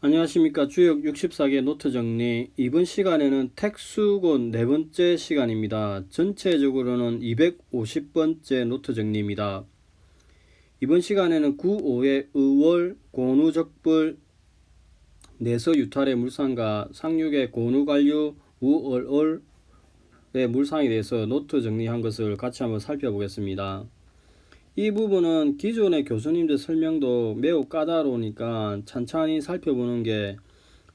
안녕하십니까. 주역 64개 노트 정리. 이번 시간에는 택수곤 네 번째 시간입니다. 전체적으로는 250번째 노트 정리입니다. 이번 시간에는 9, 5의 의월, 고누적불, 내서유탈의 물상과 상륙의 고누관류, 우얼얼의 물상에 대해서 노트 정리한 것을 같이 한번 살펴보겠습니다. 이 부분은 기존의 교수님들 설명도 매우 까다로우니까 천천히 살펴보는 게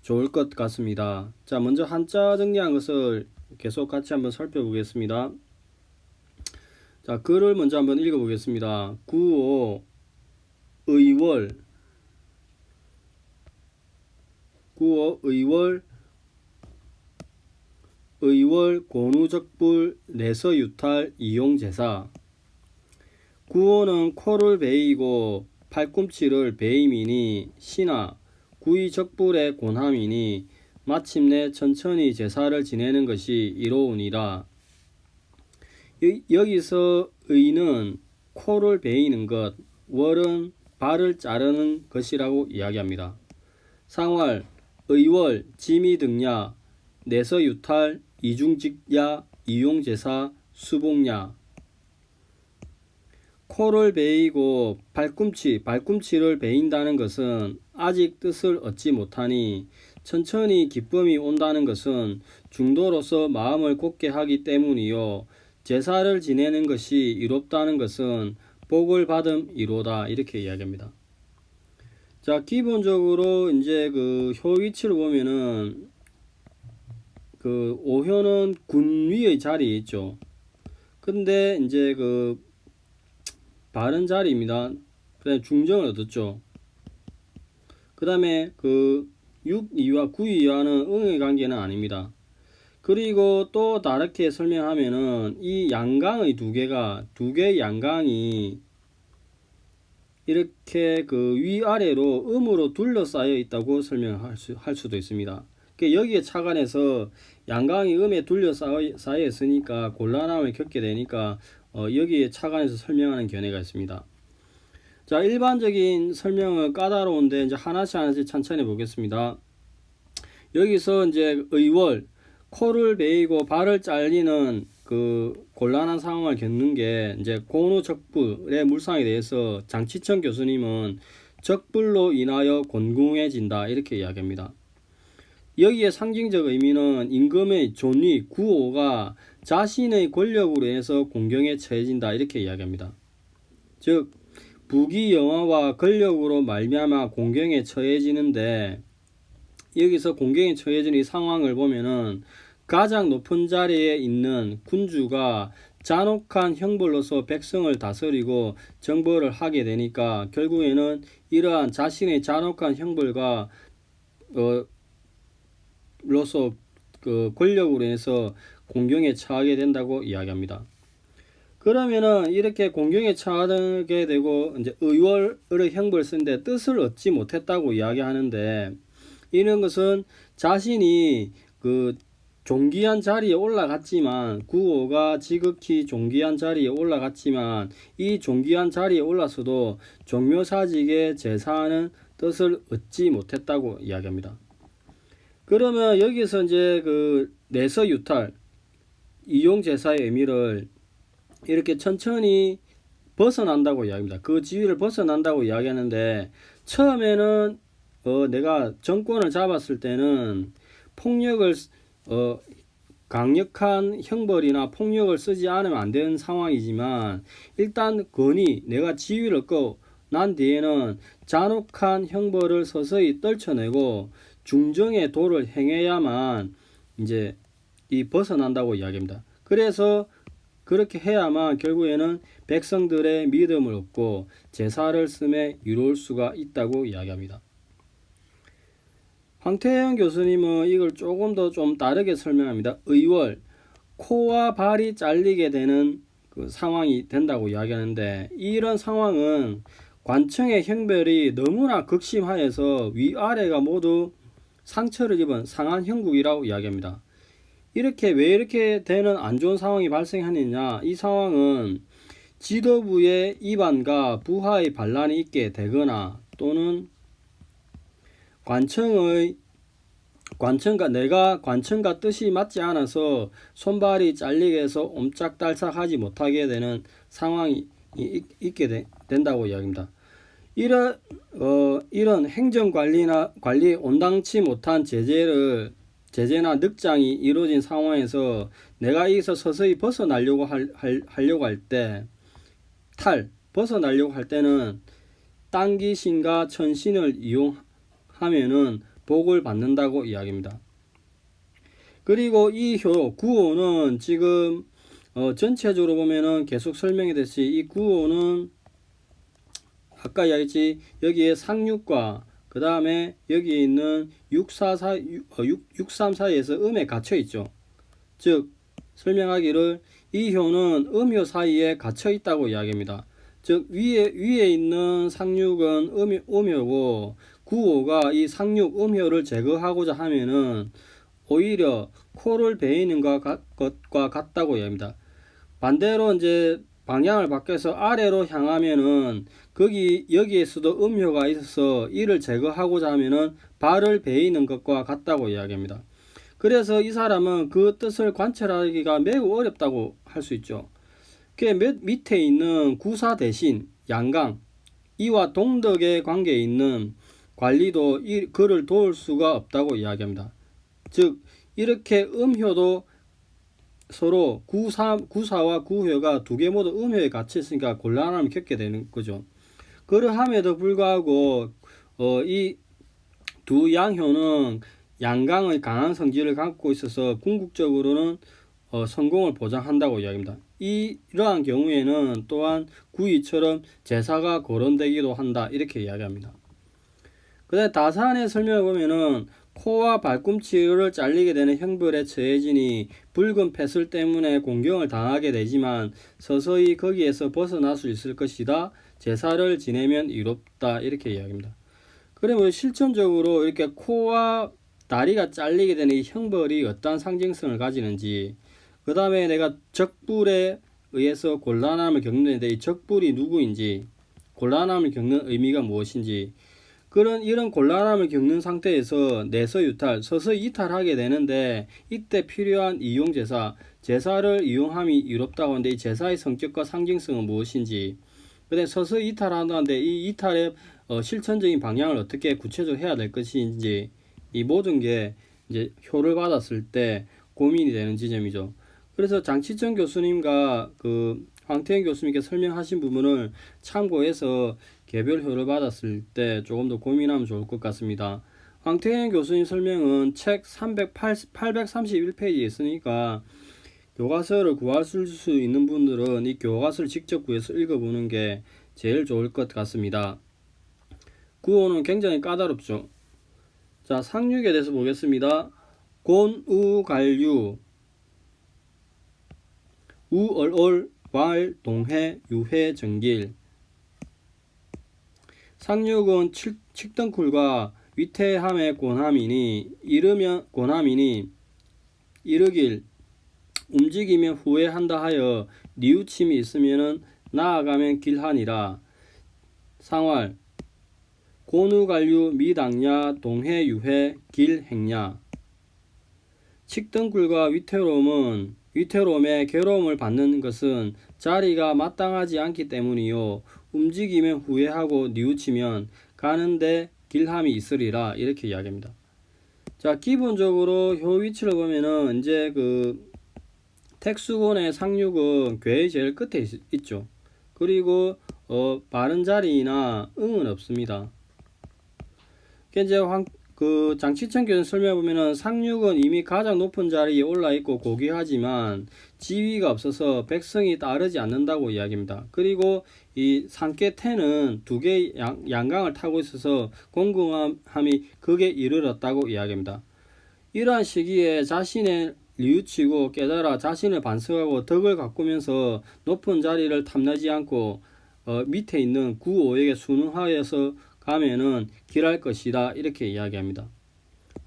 좋을 것 같습니다. 자, 먼저 한자 정리한 것을 계속 같이 한번 살펴보겠습니다. 자, 글을 먼저 한번 읽어보겠습니다. 9호 의월 9호 의월 고누적불 내서유탈 이용제사 9호는 코를 베이고 팔꿈치를 베이미니 신하 구의적불의 곤함이니 마침내 천천히 제사를 지내는 것이 이로우니라. 여기서 의는 코를 베이는 것, 월은 발을 자르는 것이라고 이야기합니다. 상활, 의월, 지미등야, 내서유탈, 이중직야, 이용제사, 수복야. 코를 베이고 발꿈치를 베인다는 것은 아직 뜻을 얻지 못하니 천천히 기쁨이 온다는 것은 중도로서 마음을 굳게 하기 때문이요. 제사를 지내는 것이 이롭다는 것은 복을 받음이로다. 이렇게 이야기합니다. 자, 기본적으로 이제 그 효 위치를 보면은 그 오효는 군 위의 자리에 있죠. 근데 이제 그 바른 자리입니다. 그다음에 중정을 얻었죠. 그 다음에 그 6위와 9위와는 응의 관계는 아닙니다. 그리고 또 다르게 설명하면은 이 양강의 두 개의 양강이 이렇게 그 위아래로 음으로 둘러싸여 있다고 설명할 수도 있습니다. 여기에 착안해서 양강이 음에 둘러싸여 있으니까 곤란함을 겪게 되니까 여기에 착안해서 설명하는 견해가 있습니다. 자, 일반적인 설명은 까다로운데 이제 하나씩 천천히 보겠습니다. 여기서 이제 의월, 코를 베이고 발을 잘리는 그 곤란한 상황을 겪는 게 이제 고누적불의 물상에 대해서 장치천 교수님은 적불로 인하여 곤궁해진다 이렇게 이야기합니다. 여기에 상징적 의미는 임금의 존위 구호가 자신의 권력으로 인해서 공경에 처해진다 이렇게 이야기합니다. 즉 부귀영화와 권력으로 말미암아 공경에 처해지는데 여기서 공경에 처해지는 이 상황을 보면은 가장 높은 자리에 있는 군주가 잔혹한 형벌로서 백성을 다스리고 정벌을 하게 되니까 결국에는 이러한 자신의 잔혹한 형벌과 로서 그 권력으로 인해서 공경에 처하게 된다고 이야기합니다. 그러면은 이렇게 공경에 처하게 되고 이제 의월의 형벌을 쓰는데 뜻을 얻지 못했다고 이야기하는데 이런 것은 자신이 그 존귀한 자리에 올라갔지만 구호가 지극히 존귀한 자리에 올라갔지만 이 존귀한 자리에 올라서도 종묘사직의 제사하는 뜻을 얻지 못했다고 이야기합니다. 그러면 여기서 이제 그 내서유탈 이용제사의 의미를 이렇게 천천히 벗어난다고 이야기합니다. 그 지위를 벗어난다고 이야기하는데 처음에는 내가 정권을 잡았을 때는 폭력을 강력한 형벌이나 폭력을 쓰지 않으면 안 되는 상황이지만 일단 내가 지위를 얻고 난 뒤에는 잔혹한 형벌을 서서히 떨쳐내고 중정의 도를 행해야만 이제 벗어난다고 이야기합니다. 그래서 그렇게 해야만 결국에는 백성들의 믿음을 얻고 제사를 쓰매 이룰 수가 있다고 이야기합니다. 황태영 교수님은 이걸 조금 더 좀 다르게 설명합니다. 의월, 코와 발이 잘리게 되는 그 상황이 된다고 이야기하는데 이런 상황은 관청의 형벌이 너무나 극심하여서 위아래가 모두 상처를 입은 상한 형국이라고 이야기합니다. 왜 이렇게 되는 안 좋은 상황이 발생하느냐? 이 상황은 지도부의 이반과 부하의 반란이 있게 되거나 또는 내가 관청과 뜻이 맞지 않아서 손발이 잘리게 해서 옴짝달싹하지 못하게 되는 상황이 있게 된다고 이야기합니다. 이런 관리에 온당치 못한 제재나 늑장이 이루어진 상황에서 내가 여기서 서서히 벗어나려고 할 때, 벗어나려고 할 때는 당기신과 천신을 이용하면은 복을 받는다고 이야기합니다. 그리고 이 구호는 지금 전체적으로 보면은 계속 설명이 됐지, 이 구호는 아까 이야기했지, 여기에 상육과 그 다음에 여기에 있는 634에서 음에 갇혀 있죠. 즉 설명하기를 이 효는 음효 사이에 갇혀 있다고 이야기합니다. 즉 위에 있는 상육은 음효고 구호가 이 상육 음효를 제거하고자 하면은 오히려 코를 베이는 것과 같다고 이야기합니다. 반대로 이제 방향을 바꿔서 아래로 향하면은 여기에서도 음효가 있어서 이를 제거하고자 하면은 발을 베이는 것과 같다고 이야기합니다. 그래서 이 사람은 그 뜻을 관찰하기가 매우 어렵다고 할 수 있죠. 그 밑에 있는 구사 대신 양강, 이와 동덕의 관계에 있는 관리도 그를 도울 수가 없다고 이야기합니다. 즉 이렇게 음효도 서로 구사와 구효가 두 개 모두 음효에 갇혀 있으니까 곤란함을 겪게 되는 거죠. 그러함에도 불구하고 이 두 양효는 양강의 강한 성질을 갖고 있어서 궁극적으로는 성공을 보장한다고 이야기합니다. 이러한 경우에는 또한 구이처럼 제사가 거론되기도 한다 이렇게 이야기합니다. 그 다음에 다산의 설명을 보면은 코와 발꿈치를 잘리게 되는 형벌에 처해지니 붉은 폐슬 때문에 공경을 당하게 되지만 서서히 거기에서 벗어날 수 있을 것이다. 제사를 지내면 이롭다 이렇게 이야기합니다. 그러면 실천적으로 이렇게 코와 다리가 잘리게 되는 이 형벌이 어떠한 상징성을 가지는지, 그 다음에 내가 적불에 의해서 곤란함을 겪는데 이 적불이 누구인지, 곤란함을 겪는 의미가 무엇인지, 이런 곤란함을 겪는 상태에서 내서유탈, 서서히 이탈하게 되는데 이때 필요한 제사를 이용함이 이롭다고 하는데 이 제사의 성격과 상징성은 무엇인지, 그다음에 서서히 이탈한다는데 이 이탈의 실천적인 방향을 어떻게 구체적으로 해야 될 것인지, 이 모든 게 이제 효를 받았을 때 고민이 되는 지점이죠. 그래서 장치천 교수님과 황태현 교수님께 설명하신 부분을 참고해서 개별 효를 받았을 때 조금 더 고민하면 좋을 것 같습니다. 황태현 교수님 설명은 책 831페이지에 있으니까 교과서를 구하실 수 있는 분들은 이 교과서를 직접 구해서 읽어보는 게 제일 좋을 것 같습니다. 구호는 굉장히 까다롭죠. 자, 상륙에 대해서 보겠습니다. 곤우갈유 우얼올 왈 동해 유해 정길. 상륙은 칙덩쿨과 위태함의 고남이니 이르길 움직이면 후회한다 하여 뉘우침이 있으면은 나아가면 길하니라. 상활 고누관류 미당냐 동해유해 길행냐. 칙덩굴과 위태로움의 괴로움을 받는 것은 자리가 마땅하지 않기 때문이요 움직이면 후회하고 뉘우치면 가는데 길함이 있으리라 이렇게 이야기합니다. 자, 기본적으로 효 위치를 보면은 이제 택수곤의 상륙은 괴의 제일 끝에 있죠. 그리고 바른 자리나 응은 없습니다. 이제 장치천 교수님 설명해 보면은 상륙은 이미 가장 높은 자리에 올라 있고 고귀하지만 지위가 없어서 백성이 따르지 않는다고 이야기합니다. 그리고 이 상계태는 두 개의 양강을 타고 있어서 공공함이 극에 이르렀다고 이야기합니다. 이러한 시기에 자신의 뉘우치고 깨달아 자신을 반성하고 덕을 가꾸면서 높은 자리를 탐내지 않고 밑에 있는 구오에게 순응하여서 가면은 길할 것이다 이렇게 이야기합니다.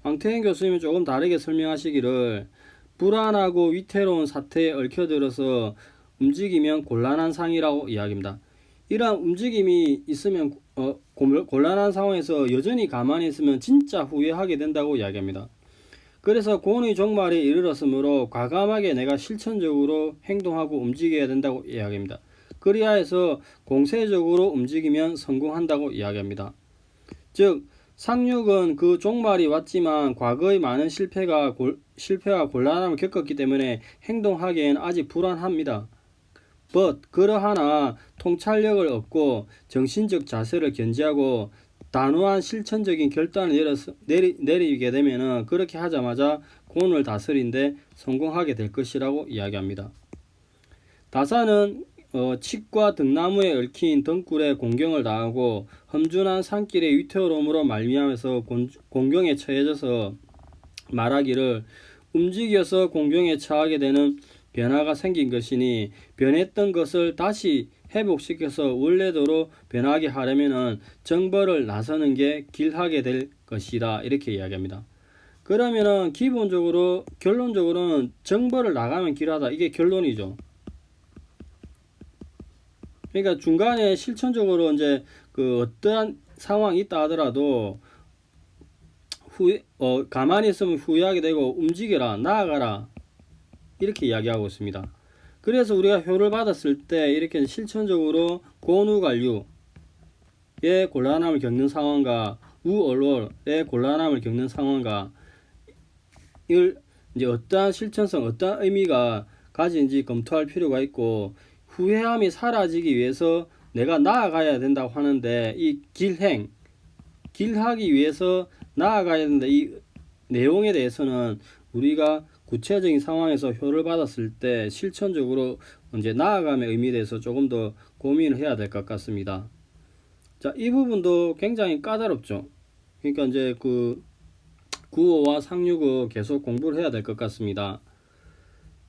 황태현 교수님은 조금 다르게 설명하시기를 불안하고 위태로운 사태에 얽혀들어서 움직이면 곤란한 상이라고 이야기합니다. 이러한 움직임이 있으면 곤란한 상황에서 여전히 가만히 있으면 진짜 후회하게 된다고 이야기합니다. 그래서 고의 종말에 이르렀으므로 과감하게 내가 실천적으로 행동하고 움직여야 된다고 이야기합니다. 그리하여서 공세적으로 움직이면 성공한다고 이야기합니다. 즉 상륙은 그 종말이 왔지만 과거의 많은 실패와 곤란함을 겪었기 때문에 행동하기엔 아직 불안합니다. 그러하나 통찰력을 얻고 정신적 자세를 견지하고 단호한 실천적인 결단을 내리게 되면 그렇게 하자마자 곤을 다스리는데 성공하게 될 것이라고 이야기합니다. 다산은 칡과 등나무에 얽힌 덩굴에 공경을 당하고 험준한 산길의 위태로움으로 말미암아서 공경에 처해져서 말하기를 움직여서 공경에 처하게 되는 변화가 생긴 것이니 변했던 것을 다시 회복시켜서 원래대로 변하게 하려면 정벌을 나서는 게 길하게 될 것이다 이렇게 이야기합니다. 그러면은 결론적으로는 정벌을 나가면 길하다 이게 결론이죠. 그러니까 중간에 실천적으로 이제 어떠한 상황이 있다 하더라도 가만히 있으면 후회하게 되고 움직여라 나아가라 이렇게 이야기하고 있습니다. 그래서 우리가 효를 받았을 때 이렇게 실천적으로 곤우관류의 곤란함을 겪는 상황과 우얼월의 곤란함을 겪는 상황과 이제 어떠한 실천성, 어떠한 의미가 가진지 검토할 필요가 있고 후회함이 사라지기 위해서 내가 나아가야 된다고 하는데 이 길하기 위해서 나아가야 된다 이 내용에 대해서는 우리가 구체적인 상황에서 효를 받았을 때 실천적으로 이제 나아감의 의미에 대해서 조금 더 고민을 해야 될 것 같습니다. 자, 이 부분도 굉장히 까다롭죠. 그러니까 이제 구호와 상륙어 계속 공부를 해야 될 것 같습니다.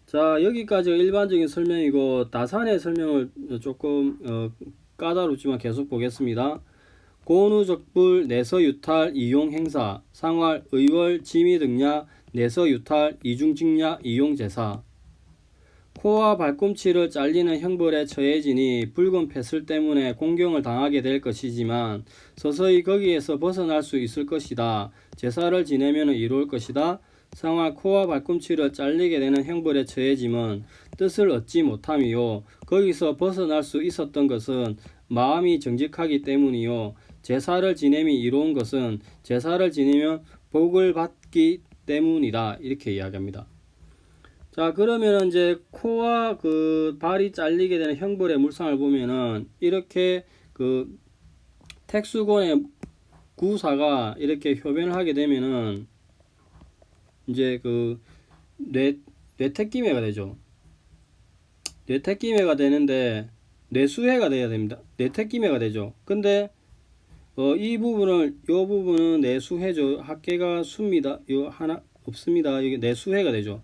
자, 여기까지가 일반적인 설명이고 다산의 설명을 조금 까다롭지만 계속 보겠습니다. 고누적불 내서유탈 이용행사 상활 의월 지미등야 내서유탈 이중직야 이용제사 코와 발꿈치를 잘리는 형벌에 처해지니 붉은 패슬 때문에 공경을 당하게 될 것이지만 서서히 거기에서 벗어날 수 있을 것이다. 제사를 지내면 이루을 것이다. 상하 코와 발꿈치를 잘리게 되는 형벌에 처해짐은 뜻을 얻지 못함이요 거기서 벗어날 수 있었던 것은 마음이 정직하기 때문이요 제사를 지냄이 이로운 것은 제사를 지내면 복을 받기 때문이다 이렇게 이야기합니다. 자, 그러면 이제 코와 발이 잘리게 되는 형벌의 물상을 보면은 이렇게 택수곤의 구사가 이렇게 효변을 하게 되면은 이제 뇌택기매가 되죠. 뇌택기매가 되는데 뇌수해가 돼야 됩니다. 뇌택기매가 되죠. 근데 요 부분은 뇌수해죠. 학계가 수입니다. 요 하나 없습니다. 이게 뇌수해가 되죠.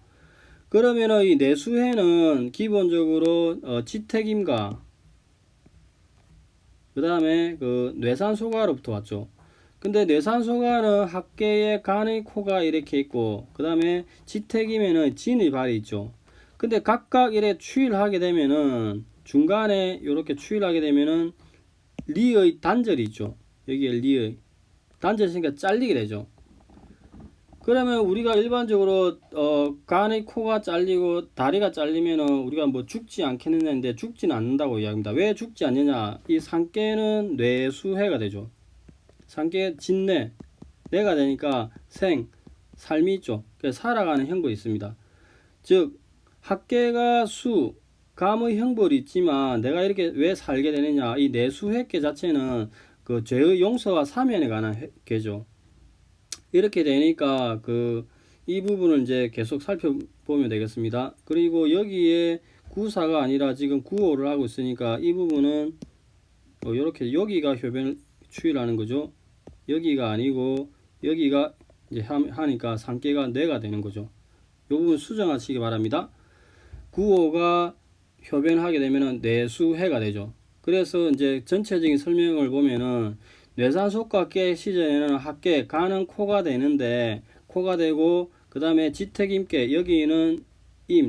그러면은 이 뇌수해는 기본적으로 지택임과 그 다음에 뇌산소가로부터 왔죠. 근데 뇌산소가는 학계에 간의 코가 이렇게 있고 그 다음에 지택임에는 진의 발이 있죠. 근데 각각 이렇게 추이를 하게 되면은 중간에 이렇게 추이를 하게 되면은 리의 단절이 있죠. 여기에 리의 단절이 있으니까 잘리게 되죠. 그러면 우리가 일반적으로 간의 코가 잘리고 다리가 잘리면은 우리가 뭐 죽지 않겠느냐인데 죽지는 않는다고 이야기합니다. 왜 죽지 않느냐? 이 산깨는 뇌수해가 되죠. 산깨 진뇌 뇌가 되니까 삶이 있죠. 그래서 살아가는 형벌이 있습니다. 즉 학계가 감의 형벌이 있지만 내가 이렇게 왜 살게 되느냐? 이 뇌수회계 자체는 죄의 용서와 사면에 관한 계죠. 이렇게 되니까 이 부분을 이제 계속 살펴보면 되겠습니다. 그리고 여기에 구사가 아니라 지금 구호를 하고 있으니까 이 부분은 이렇게 여기가 효변 추이라는 거죠. 여기가 아니고 여기가 이제 하니까 산깨가 뇌가 되는 거죠. 이 부분 수정하시기 바랍니다. 구호가 효변하게 되면은 뇌수해가 되죠. 그래서 이제 전체적인 설명을 보면은 뇌산소가 깨 시절에는 학계 간은 코가 되는데 코가 되고 그 다음에 지택임깨 여기는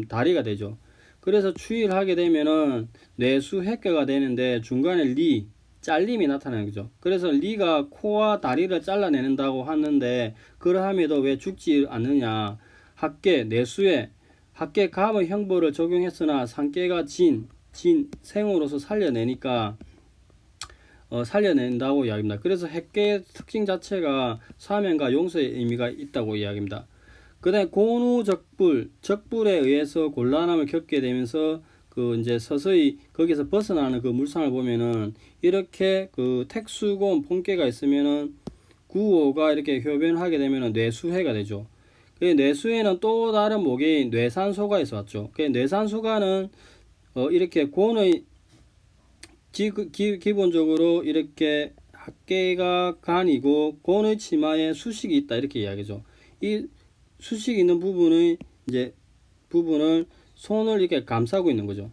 다리가 되죠. 그래서 추이를 하게 되면은 뇌수해계가 되는데 중간에 잘림이 나타나는 거죠. 그래서 리가 코와 다리를 잘라내는다고 하는데 그러함에도 왜 죽지 않느냐. 학계 내수에 학계 감의 형벌을 적용했으나 상계가 생으로서 살려내니까 살려낸다고 이야기합니다. 그래서 학계의 특징 자체가 사면과 용서의 의미가 있다고 이야기합니다. 그 다음에 적불에 의해서 곤란함을 겪게 되면서 그 이제 서서히 거기서 벗어나는 그 물상을 보면은 이렇게 그 택수곤 본께가 있으면은 구호가 이렇게 효변하게 되면은 뇌수해가 되죠. 그 뇌수해는 또 다른 모계인 뇌산소가에서 왔죠. 그 뇌산소가는 이렇게 곤의 기본적으로 이렇게 학계가 간이고 곤의 치마에 수식이 있다 이렇게 이야기죠. 이 수식이 있는 부분의 이제 부분을 손을 이렇게 감싸고 있는 거죠.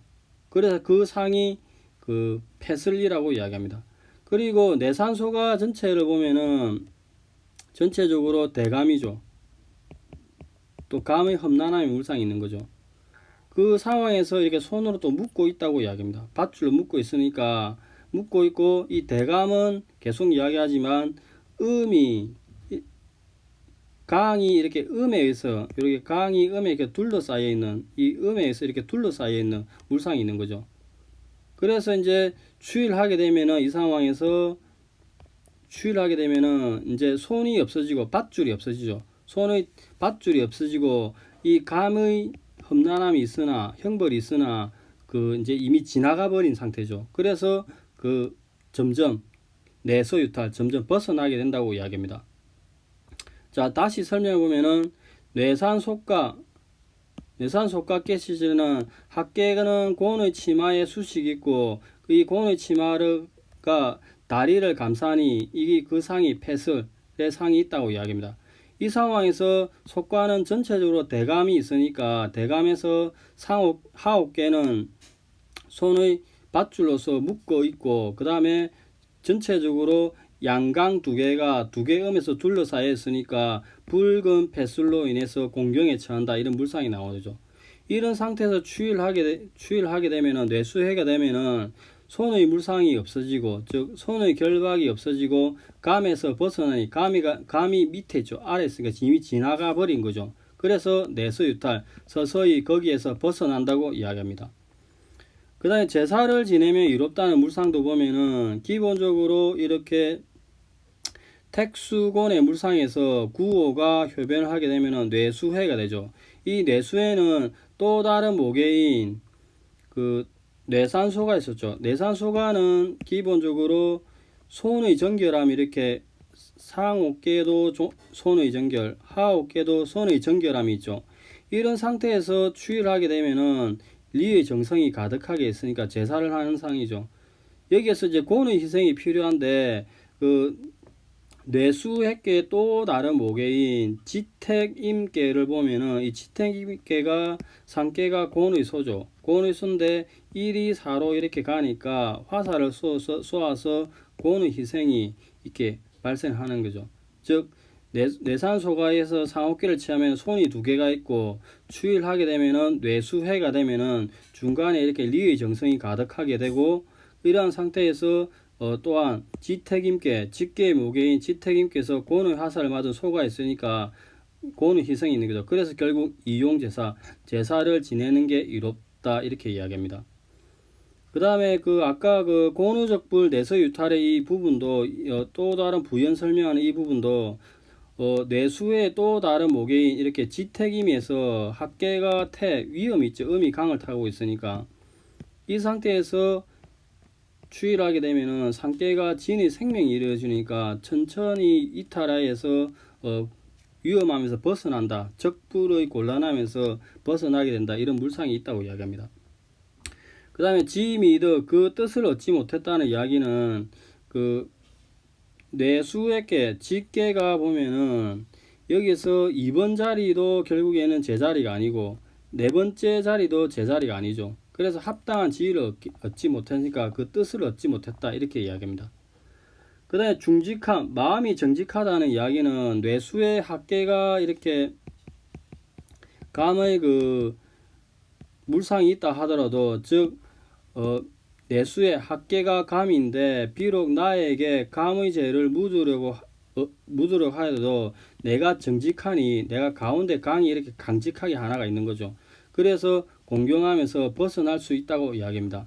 그래서 그 상이 그 패슬리라고 이야기합니다. 그리고 내산소가 전체를 보면은 전체적으로 대감이죠. 또 감의 험난함의 물상이 있는 거죠. 그 상황에서 이렇게 손으로 또 묶고 있다고 이야기합니다. 밧줄로 묶고 있으니까 묶고 있고, 이 대감은 계속 이야기하지만 강이 이렇게 음에 의해서 이렇게 강이 음에 이렇게 둘러싸여 있는 이 음에 의해서 이렇게 둘러싸여 있는 물상이 있는 거죠. 그래서 이제 추위를 하게 되면은 이 상황에서 추위를 하게 되면은 이제 손이 없어지고 밧줄이 없어지죠. 손의 밧줄이 없어지고 이 감의 험난함이 있으나 형벌이 있으나 그 이제 이미 지나가 버린 상태죠. 그래서 그 점점 내소유탈 점점 벗어나게 된다고 이야기합니다. 자, 다시 설명해 보면은 뇌산속과 깨시즈는 학계는 곤의 치마에 수식이 있고 이 곤의 치마가 다리를 감싸니 이게 그 상이 패슬의 상이 있다고 이야기합니다. 이 상황에서 속과는 전체적으로 대감이 있으니까 대감에서 하옥계는 손의 밧줄로서 묶어 있고 그 다음에 전체적으로 양강 두 개가 두 개 음에서 둘러싸여 있으니까 붉은 패슬로 인해서 공경에 처한다 이런 물상이 나오죠. 이런 상태에서 추위를 하게 되면은 뇌수해가 되면은 손의 물상이 없어지고 즉 손의 결박이 없어지고 감에서 벗어나니 감이 밑에 있죠. 아래 있으니까 이미 지나가 버린 거죠. 그래서 내서유탈 서서히 거기에서 벗어난다고 이야기합니다. 그 다음에 제사를 지내면 이롭다는 물상도 보면은 기본적으로 이렇게 택수곤의 물상에서 구호가 효변을 하게 되면은 뇌수해가 되죠. 이 뇌수해는 또 다른 모계인 그 뇌산소가 있었죠. 뇌산소가는 기본적으로 손의 정결함이 이렇게 상옥계도 손의 정결, 하옥계도 손의 정결함이 있죠. 이런 상태에서 추위를 하게 되면은 리의 정성이 가득하게 있으니까 제사를 하는 상이죠. 여기에서 이제 곤의 희생이 필요한데 그 뇌수핵계의 또 다른 모계인 지택임계를 보면은 이 지택임계가 상계가 곤의 소죠. 곤의 소인데 1이 4로 이렇게 가니까 화살을 쏘아서 곤의 희생이 이렇게 발생하는 거죠. 즉 뇌산소가에서 상옥계를 취하면 손이 두 개가 있고 추위를 하게 되면은 뇌수해가 되면은 중간에 이렇게 리의 정성이 가득하게 되고 이러한 상태에서 또한 지택임계, 직계의 모계인 지택임께서 곤의 화살을 맞은 소가 있으니까 곤의 희생이 있는 거죠. 그래서 결국 제사를 지내는 게 이롭다 이렇게 이야기합니다. 그 다음에 그 아까 그 곤우적불 내서유탈의 이 부분도 또 다른 부연 설명하는 이 부분도 뇌수의 또 다른 모계인 이렇게 지택임에서 학계가 위험이 있죠. 음이 강을 타고 있으니까 이 상태에서 추위를 하게 되면은 상계가 진의 생명이 이루어지니까 천천히 이탈하여서 위험하면서 벗어난다. 적불의 곤란하면서 벗어나게 된다. 이런 물상이 있다고 이야기합니다. 그 다음에 지미드 그 뜻을 얻지 못했다는 이야기는 그 뇌수액계 직계가 보면은 여기서 2번 자리도 결국에는 제자리가 아니고 네 번째 자리도 제자리가 아니죠. 그래서 합당한 지위를 얻지 못하니까 그 뜻을 얻지 못했다 이렇게 이야기합니다. 그 다음에 중직함 마음이 정직하다는 이야기는 뇌수의 학계가 이렇게 감의 그 물상이 있다 하더라도 즉 내수의 학계가 감인데 비록 나에게 감의 죄를 묻으려고 하여도 내가 정직하니 내가 가운데 강이 이렇게 강직하게 하나가 있는 거죠. 그래서 공경하면서 벗어날 수 있다고 이야기합니다.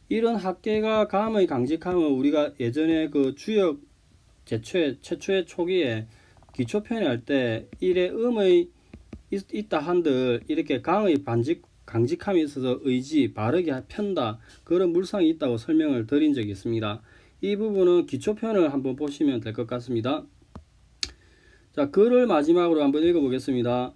이런 학계가 감의 강직함은 우리가 예전에 그 주역 최초의 초기에 기초편에 할 때 일의 음의 있다 한들 이렇게 강의 강직함이 있어서 의지 바르게 편다 그런 물상이 있다고 설명을 드린 적이 있습니다. 이 부분은 기초편을 한번 보시면 될 것 같습니다. 자, 글을 마지막으로 한번 읽어보겠습니다.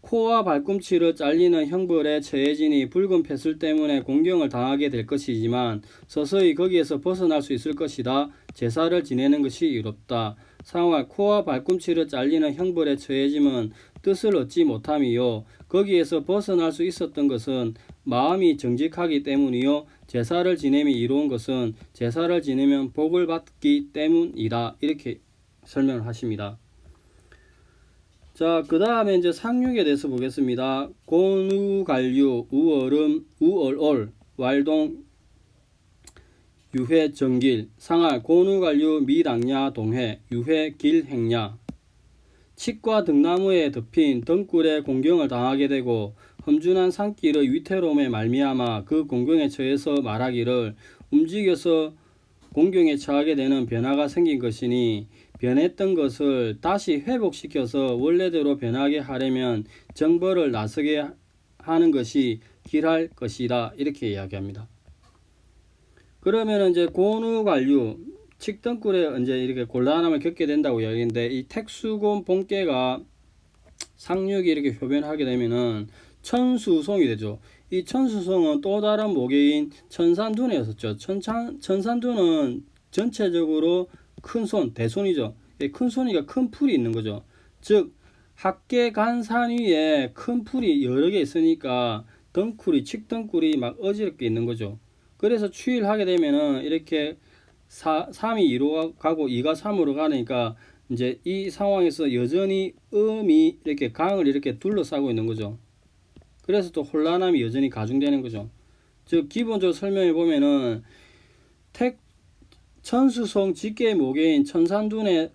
코와 발꿈치를 잘리는 형벌에 처해지니 붉은 폐슬 때문에 공경을 당하게 될 것이지만 서서히 거기에서 벗어날 수 있을 것이다. 제사를 지내는 것이 이롭다. 상황 코와 발꿈치를 잘리는 형벌에 처해짐은 뜻을 얻지 못함이요 거기에서 벗어날 수 있었던 것은 마음이 정직하기 때문이요 제사를 지내미 이로운 것은 제사를 지내면 복을 받기 때문이다. 이렇게 설명을 하십니다. 자, 그 다음에 이제 상륙에 대해서 보겠습니다. 곤우갈류, 우얼음, 우얼올, 왈동, 유회, 정길, 상할, 곤우갈류, 미당야, 동해, 유회, 길, 행야. 칡과 등나무에 덮인 덩굴에 공경을 당하게 되고 험준한 산길의 위태로움에 말미암아 그 공경에 처해서 말하기를 움직여서 공경에 처하게 되는 변화가 생긴 것이니 변했던 것을 다시 회복시켜서 원래대로 변하게 하려면 정벌을 나서게 하는 것이 길할 것이다. 이렇게 이야기합니다. 그러면 이제 곤우관류 칡덩굴에 이제 이렇게 곤란함을 겪게 된다고 이야기했는데 이 택수곤 본께가 상륙이 이렇게 표변하게 되면은 천수송이 되죠. 이 천수송은 또 다른 모계인 천산둔이었었죠. 천산둔은 전체적으로 큰 손, 대손이죠. 큰 손이가 큰 풀이 있는 거죠. 즉 학계간산 위에 큰 풀이 여러 개 있으니까 덩굴이 칡덩굴이 막 어지럽게 있는 거죠. 그래서 추일하게 되면은 이렇게 3이 2로 가고 2가 3으로 가니까 이제 이 상황에서 여전히 음이 이렇게 강을 이렇게 둘러싸고 있는 거죠. 그래서 또 혼란함이 여전히 가중되는 거죠. 즉 기본적으로 설명해 보면은 천수송 직계 모계인 천산둔에는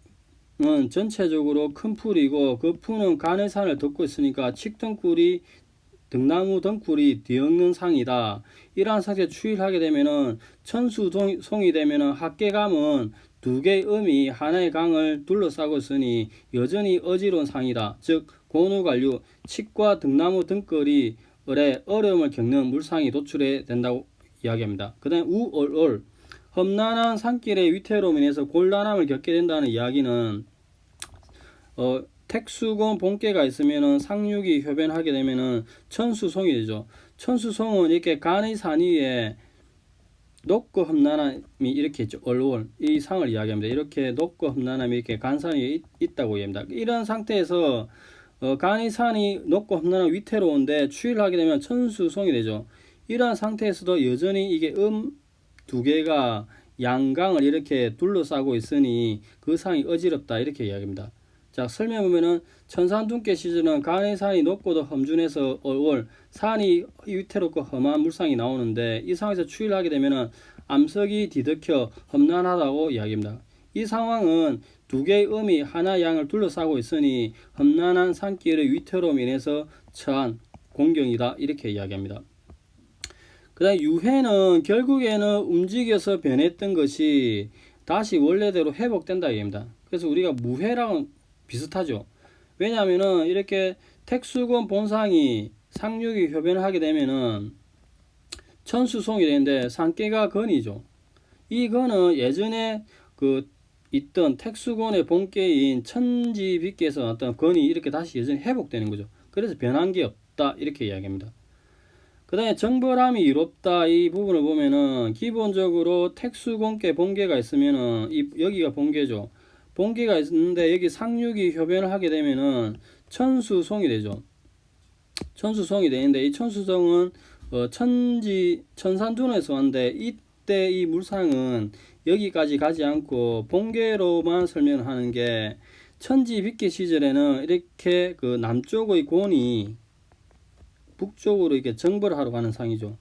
전체적으로 큰 풀이고 그 풀은 간의 산을 덮고 있으니까 칡덩굴이 등나무 덩굴이 뒤엉는 상이다. 이러한 상태에 추일하게 되면은 천수송이 되면은 학계감은 두 개의 음이 하나의 강을 둘러싸고 있으니 여전히 어지러운 상이다. 즉 곤우관류 칡과 등나무 등걸이 어려움을 겪는 물상이 도출해 된다고 이야기합니다. 그 다음에 우얼올 험난한 산길의 위태로움에 인해서 곤란함을 겪게 된다는 이야기는 택수곤 본께가 있으면은 상륙이 효변하게 되면은 천수송이 되죠. 천수송은 이렇게 간의 산 위에 높고 험난함이 이렇게 있죠. 얼월 이 상을 이야기합니다. 이렇게 높고 험난함이 이렇게 간산 위에 있다고 이야기합니다. 이런 상태에서 간의 산이 높고 험난하고 위태로운데 추일하게 되면 천수송이 되죠. 이러한 상태에서도 여전히 이게 두 개가 양강을 이렇게 둘러싸고 있으니 그 상이 어지럽다 이렇게 이야기합니다. 자, 설명해보면은 천산둔께 시절은 간의 산이 높고도 험준해서 얼월 산이 위태롭고 험한 물상이 나오는데 이 상황에서 추일하게 되면은 암석이 뒤덮여 험난하다고 이야기합니다. 이 상황은 두 개의 음이 하나 양을 둘러싸고 있으니 험난한 산길의 위태로움에 인해서 처한 공경이다 이렇게 이야기합니다. 그 다음 유해는 결국에는 움직여서 변했던 것이 다시 원래대로 회복된다 이겁니다. 그래서 우리가 무해랑 비슷하죠. 왜냐하면은 이렇게 택수곤 본상이 상륙이 효변을 하게 되면은 천수송이 되는데 상계가 건이죠. 이 건은 예전에 그 있던 택수곤의 본계인 천지빛께서 나왔던 건이 이렇게 다시 여전히 회복되는 거죠. 그래서 변한 게 없다 이렇게 이야기합니다. 그 다음에 정벌함이 이롭다 이 부분을 보면은 기본적으로 택수곤계 본계가 있으면은 여기가 본계죠. 본계가 있는데 여기 상륙이 효변을 하게 되면은 천수송이 되죠. 천수송이 되는데 이 천수송은 천산둔에서 왔는데 이때 이 물상은 여기까지 가지 않고 본계로만 설명하는 게 천지빛계 시절에는 이렇게 그 남쪽의 곤이 북쪽으로 이렇게 정벌하러 가는 상이죠.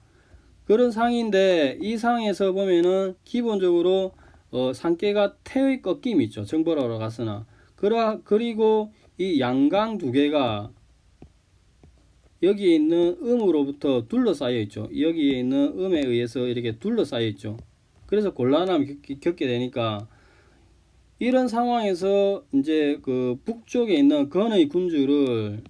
그런 상인데 이 상에서 보면은 기본적으로 상계가 태의 꺾임이 있죠. 정벌하러 갔으나. 그리고 이 양강 두 개가 여기에 있는 음으로부터 둘러싸여 있죠. 여기에 있는 음에 의해서 이렇게 둘러싸여 있죠. 그래서 곤란함을 겪게 되니까 이런 상황에서 이제 그 북쪽에 있는 건의 군주를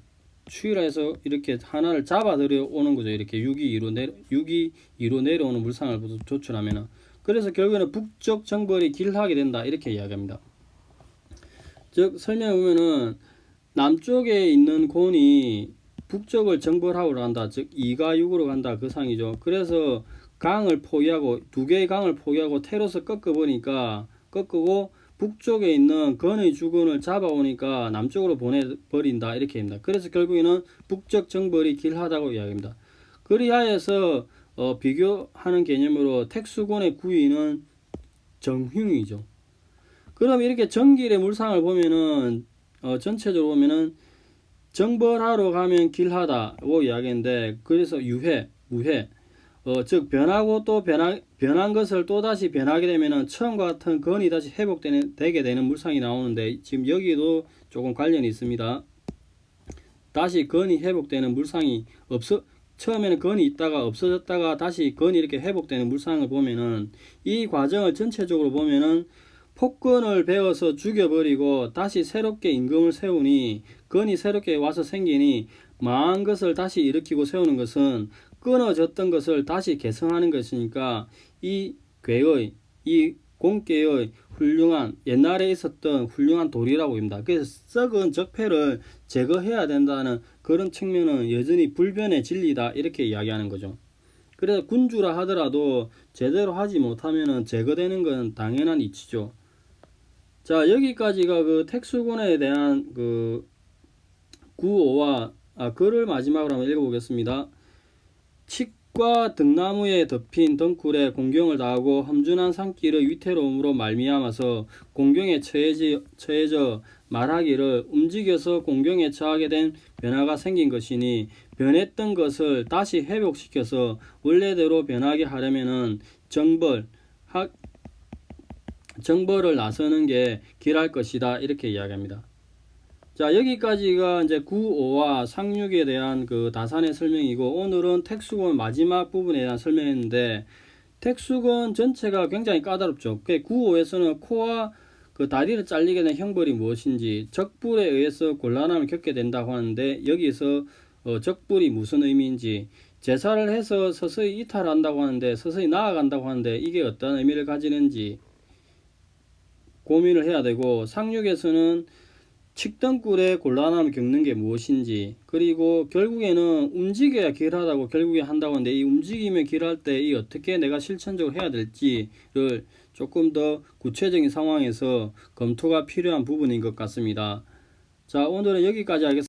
추일해서 이렇게 하나를 잡아들여 오는 거죠. 이렇게 6이2로 내려오는 물상을 조출하면은. 그래서 결국에는 북쪽 정벌이 길하게 된다. 이렇게 이야기합니다. 즉, 설명해 보면은 남쪽에 있는 곤이 북쪽을 정벌하고 간다. 즉, 2가 6으로 간다. 그 상이죠. 그래서 강을 포기하고, 두 개의 강을 포기하고 태로서 꺾고 북쪽에 있는 건의 주군을 잡아오니까 남쪽으로 보내버린다. 이렇게 합니다. 그래서 결국에는 북쪽 정벌이 길하다고 이야기합니다. 그리하여서 비교하는 개념으로 택수곤의 구위는 정흉이죠. 그럼 이렇게 정길의 물상을 보면은 전체적으로 보면은 정벌하러 가면 길하다고 이야기했는데, 그래서 유해, 무해, 즉 변하고 또 변한 것을 또 다시 변하게 되면은 처음과 같은 건이 다시 되게 되는 물상이 나오는데, 지금 여기도 조금 관련이 있습니다. 다시 건이 회복되는 물상이 처음에는 건이 있다가 없어졌다가 다시 건이 이렇게 회복되는 물상을 보면은, 이 과정을 전체적으로 보면은 폭건을 베어서 죽여버리고 다시 새롭게 임금을 세우니, 건이 새롭게 와서 생기니 망한 것을 다시 일으키고 세우는 것은 끊어졌던 것을 다시 개성하는 것이니까, 이 괴의, 이 공계의 훌륭한, 옛날에 있었던 훌륭한 도리라고 합니다. 그래서 썩은 적폐를 제거해야 된다는 그런 측면은 여전히 불변의 진리다. 이렇게 이야기하는 거죠. 그래서 군주라 하더라도 제대로 하지 못하면 제거되는 건 당연한 이치죠. 자, 여기까지가 그 택수군에 대한 그 구호와 글을 마지막으로 한번 읽어보겠습니다. 칡과 등나무에 덮인 덩굴에 공경을 다하고 험준한 산길의 위태로움으로 말미암아서 공경에 처해져 말하기를 움직여서 공경에 처하게 된 변화가 생긴 것이니, 변했던 것을 다시 회복시켜서 원래대로 변하게 하려면은 정벌을 나서는 게 길할 것이다. 이렇게 이야기합니다. 자, 여기까지가 이제 9~5와 상륙에 대한 그 다산의 설명이고, 오늘은 택수권 마지막 부분에 대한 설명했는데, 택수권 전체가 굉장히 까다롭죠. 9~5에서는 코와 그 다리를 잘리게 된 형벌이 무엇인지, 적불에 의해서 곤란함을 겪게 된다고 하는데, 여기서 적불이 무슨 의미인지, 제사를 해서 서서히 이탈한다고 하는데, 서서히 나아간다고 하는데, 이게 어떤 의미를 가지는지 고민을 해야 되고, 상륙에서는 칡덩굴에 곤란함을 겪는 게 무엇인지, 그리고 결국에는 움직여야 길하다고 결국에 한다고 하는데, 이 움직이면 길할 때 이 어떻게 내가 실천적으로 해야 될지를 조금 더 구체적인 상황에서 검토가 필요한 부분인 것 같습니다. 자, 오늘은 여기까지 하겠습니다.